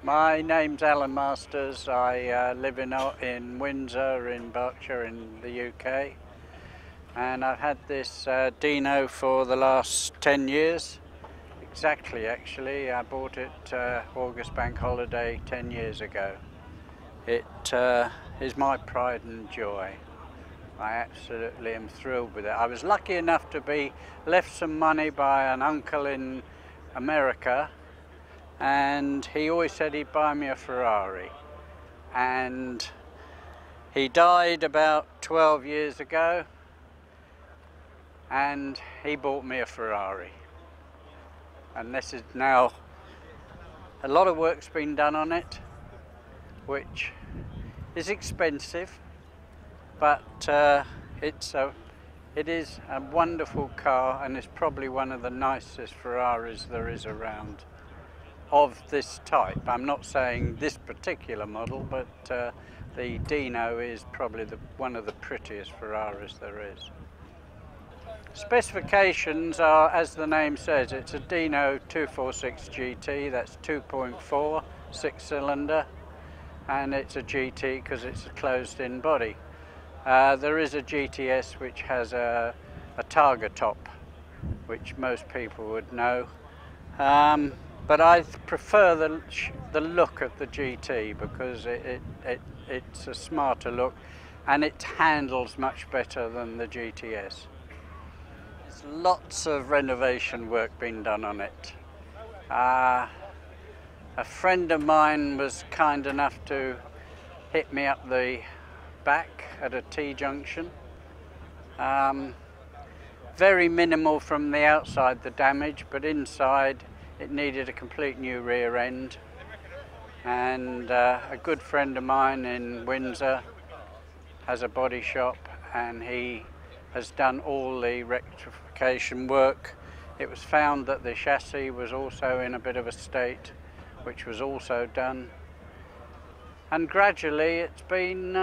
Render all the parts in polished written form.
My name's Alan Masters. I live in Windsor in Berkshire in the UK, and I've had this Dino for the last 10 years. Exactly, actually. I bought it August bank holiday 10 years ago. It is my pride and joy. I absolutely am thrilled with it. I was lucky enough to be left some money by an uncle in America, and he always said he'd buy me a Ferrari. And he died about 12 years ago, and he bought me a Ferrari. And this is now, a lot of work's been done on it, which is expensive, but it is a wonderful car, and it's probably one of the nicest Ferraris there is around of this type. I'm not saying this particular model, but the Dino is probably one of the prettiest Ferraris there is. Specifications are, as the name says, it's a Dino 246 GT, that's 2.4, 6-cylinder, and it's a GT because it's a closed-in body. There is a GTS which has a Targa top, which most people would know. But I prefer the look of the GT because it's a smarter look, and it handles much better than the GTS. There's lots of renovation work being done on it. A friend of mine was kind enough to hit me up the back at a T-junction. Very minimal from the outside, the damage, but inside it needed a complete new rear end. And a good friend of mine in Windsor has a body shop, and he has done all the rectification work. It was found that the chassis was also in a bit of a state, which was also done. And gradually it's been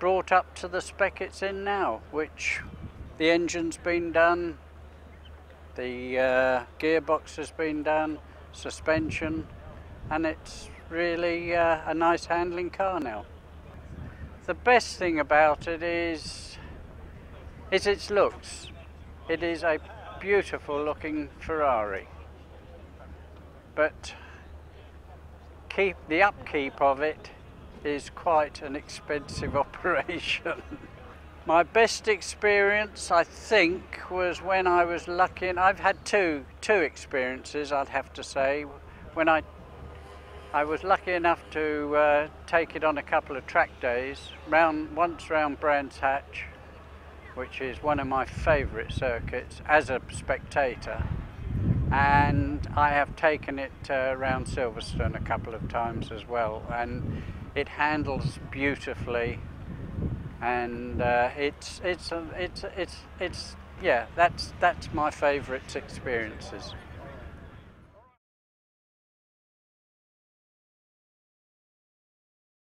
brought up to the spec it's in now, which the engine's been done, the gearbox has been done, suspension, and it's really a nice handling car now. The best thing about it is its looks. It is a beautiful looking Ferrari, but the upkeep of it is quite an expensive operation. My best experience, I think, was when I was lucky, and I've had two experiences, I'd have to say. When I was lucky enough to take it on a couple of track days, once round Brands Hatch, which is one of my favourite circuits as a spectator, and I have taken it around Silverstone a couple of times as well, and it handles beautifully, and yeah, that's my favourite experiences.